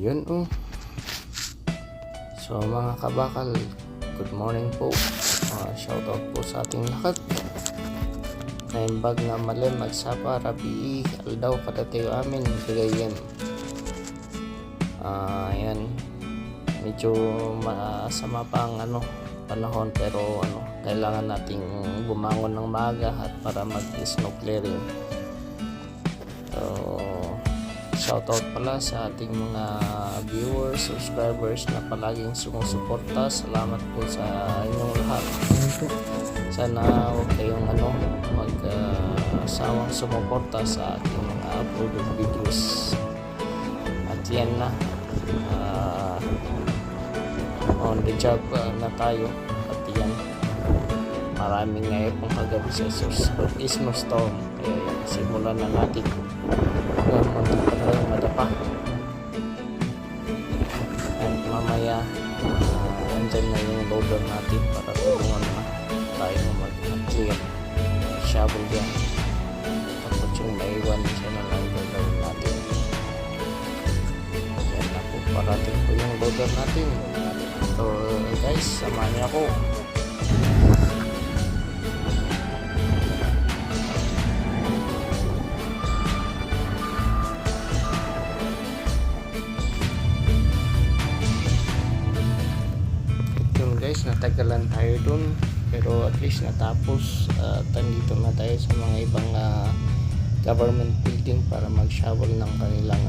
Ayun oh. So mga kabakal, good morning po. Shoutout po sa ating lahat. Naimbag nga malim magsapa rabi aldaw kadatayo amin bigayan. Ayan. Medyo masama pa ang panahon, pero kailangan nating bumangon ng maaga at para mag-snow clearing. So shoutout pala sa ating mga viewers, subscribers na palaging sumusuporta. Salamat po sa inyong lahat. Sana huwag kayong mag-sawang sumuporta sa ating mga uploaded videos. At yan na, on the job na tayo. At yan, maraming ngayon pong kagabi sa snowstorm. Kaya simulan na natin. Madapa. At mamaya andyan na yung loader natin para tulungan na tayo mag-clear shovel yan. Tapos yung maiwan siya na lang gagawin natin. Yan na po, parating po yung loader natin. So guys, samahan niyo ako. Guys, natagalan tayo dun, pero at least natapos. Nandito na tayo sa mga ibang government building para mag-shovel ng kanilang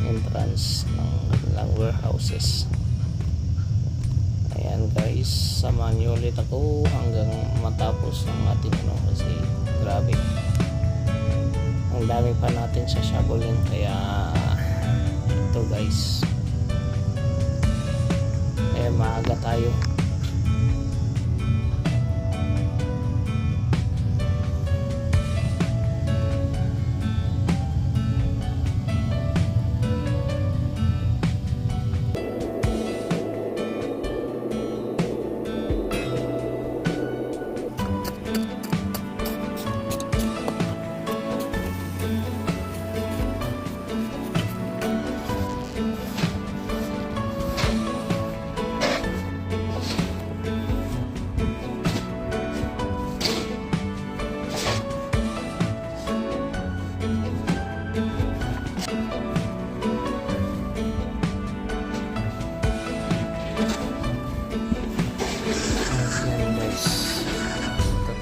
entrance ng kanilang warehouses. Ayan guys, samahan nyo ulit ako hanggang matapos ng ating kasi grabe, ang dami pa natin sa shoveling. Kaya ito guys, maaga tayo.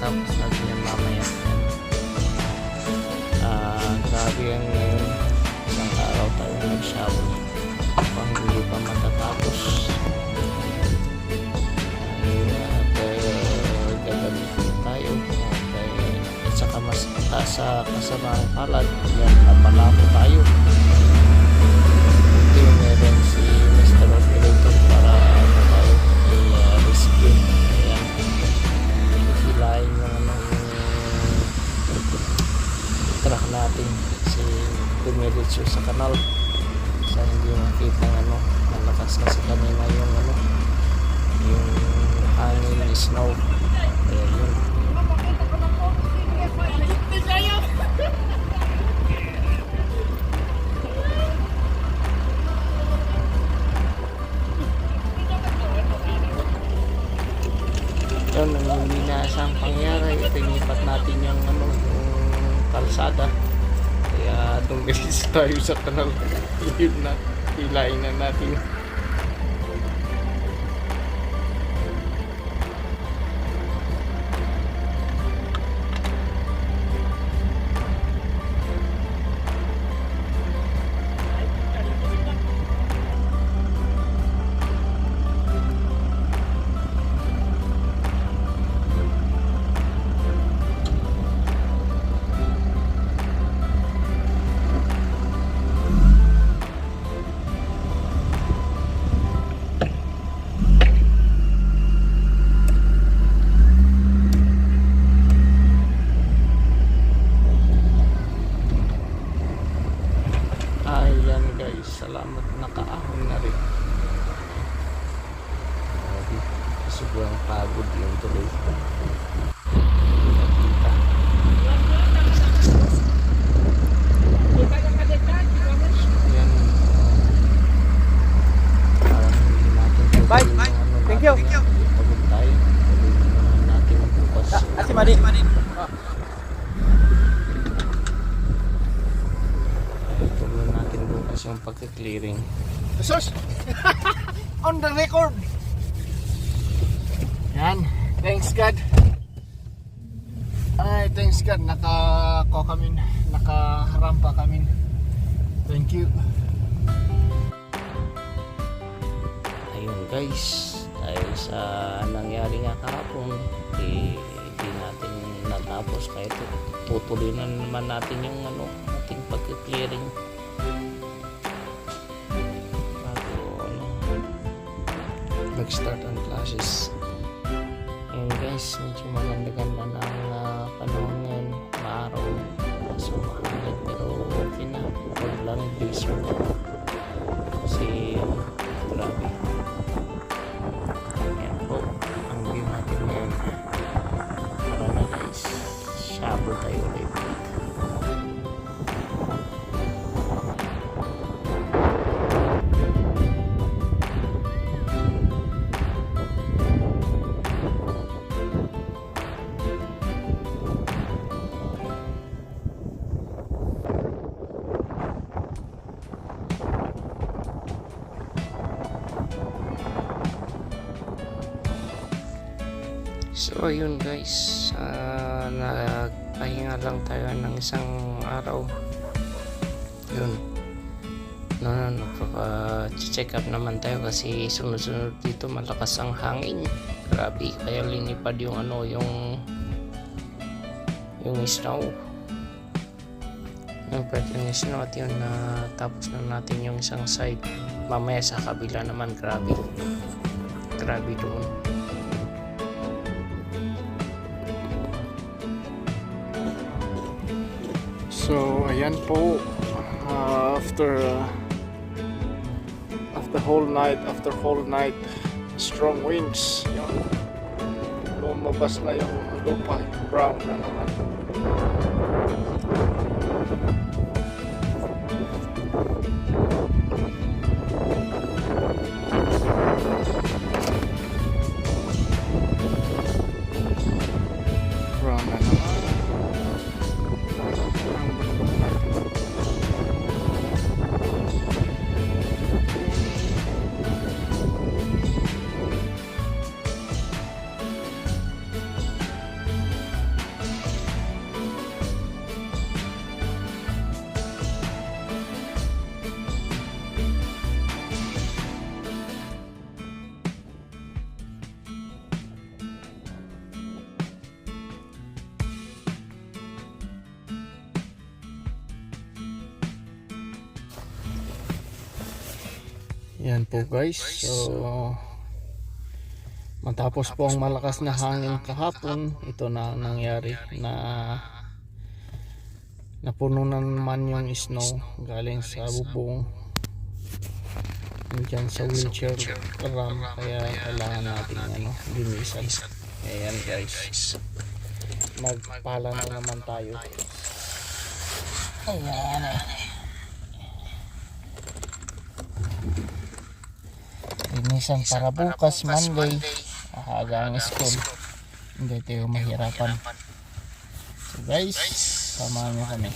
Tapos natin yan mamaya. Grabe yan ngayon, isang araw tayo nag-shovel pang hindi pa matatapos. Gagamitin tayo at saka mas sa kasamang palad yan, napalako tayo. Okay, meron si Mr. Operator para tayo i-rescue. Ayan, hilahin yung truck natin kasi dumiretso sa kanal sa hindi makita malakas kasi kanina yung yung hangin, snow. Kaya yun, ang hindi na isang pangyari, tinipat natin yung yung kalsada. Kaya tunggalis tayo sa kanal. Yun na, hilain na natin. Salamat, nakaahon na rin. Sobrang pagod yung tuloy. Yan. malakas yung pagka-clearing. Sus! On the record! Yan. Thanks God. Ay, thanks God. Nakaharampa kami. Thank you. Ayun guys, dahil sa nangyari nga kahapon, di natin natapos, kahit tutuloy na naman natin yung ating pagka-clearing bago mag-start ang classes. Ayun guys, medyo maganda-ganda na ang panahon ngayon, maaraw, so mahangin, pero okay na, huwag lang blizzard kasi grabe. Ayan po ang view natin ngayon. Tara na guys, shovel tayo ulit. So ayun guys, nagpahinga lang tayo ng isang araw. Yun, nagpapa-check up naman tayo kasi sunod-sunod dito malakas ang hangin. Grabe, kaya linipad yung yung snow. Yung pwede yung snow at yun, tapos na natin yung isang side. Mamaya sa kabila naman, grabe doon. So, ayan po, after whole night, strong winds, yun, lumabas na yung lupa, brown na naman. Brown na naman. Yan po guys, so matapos po ang malakas na hangin kahapon, ito na ang nangyari, na napuno na naman yung snow galing sa bubong dyan sa wheelchair ram, kaya kailangan natin linisan. Ayan guys, magpala na naman tayo. Ayan linisan para bukas Monday aga ang school, hindi tayo mahirapan. So guys, samahan nyo kami.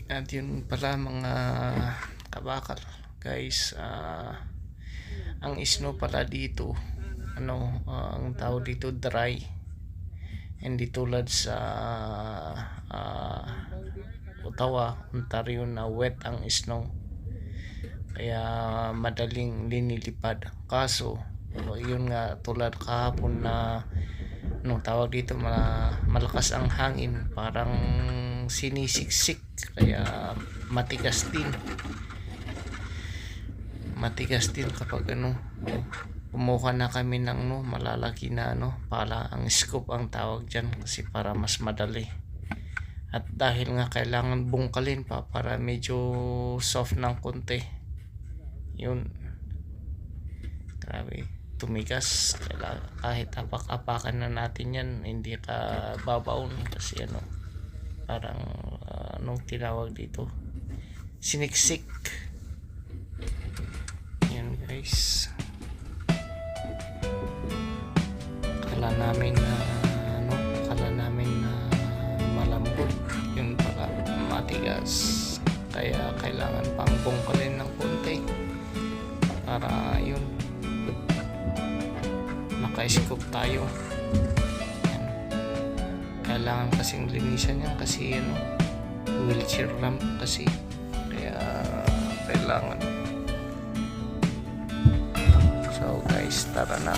At yun pala mga kabakal guys, ang snow pala dito, ang tawag dito dry, hindi tulad sa Ottawa, Ontario na wet ang snow, kaya madaling linilipad. Kaso yun nga, tulad kahapon na tawag dito, malakas ang hangin, parang sinisiksik, kaya matigas din kapag kumuha na kami ng malalaki na pala, ang scoop ang tawag dyan, kasi para mas madali. At dahil nga kailangan bungkalin pa para medyo soft ng konti, yun, grabe tumigas. Kahit apak-apakan na natin yan, hindi ka babaon kasi parang anong tinawag dito, siniksik. Yan guys, akala tayo. Yan. Kailangan kasing linisan yan kasi wheelchair ramp kasi, kaya kailangan. So guys, tara na.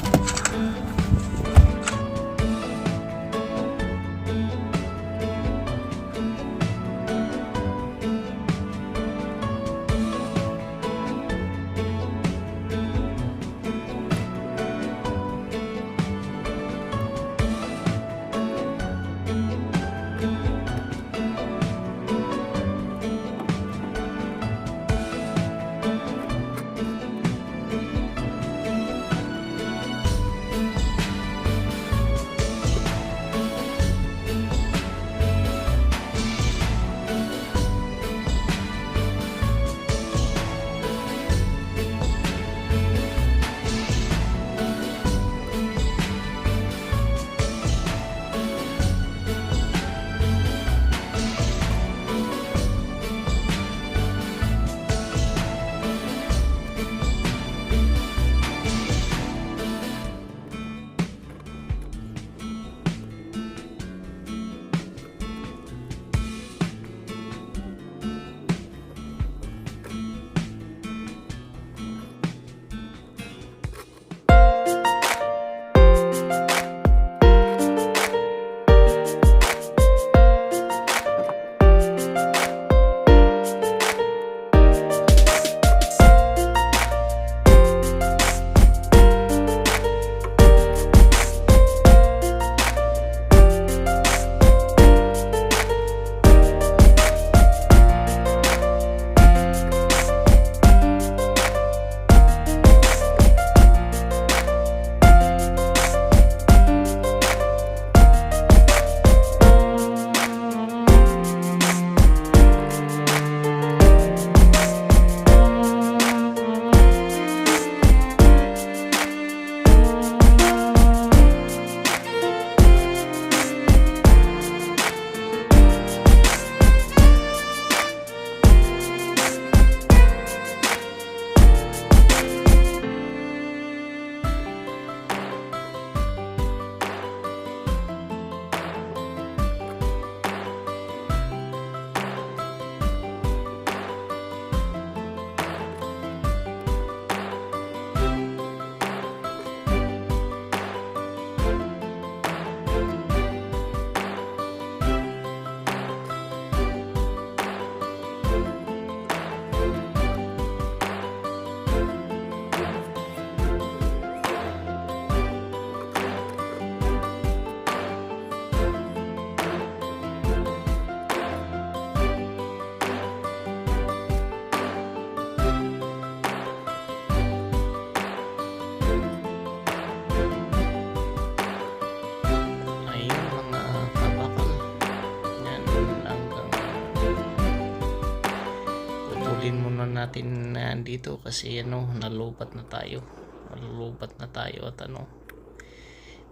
Natin dito kasi malulupat na tayo at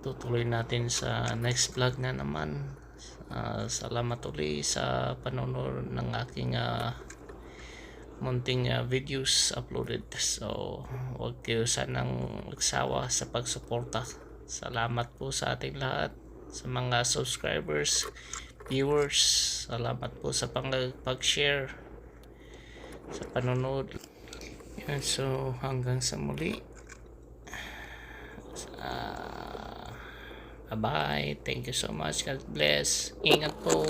tutuloy natin sa next vlog na naman. Salamat ulit sa panonood ng aking munting videos uploaded. So huwag kayo sanang magsawa sa pagsuporta. Salamat po sa ating lahat, sa mga subscribers, viewers. Salamat po sa pag-share, sa panonood. Yan, so hanggang sa muli. Bye bye. Thank you so much. God bless. Ingat po.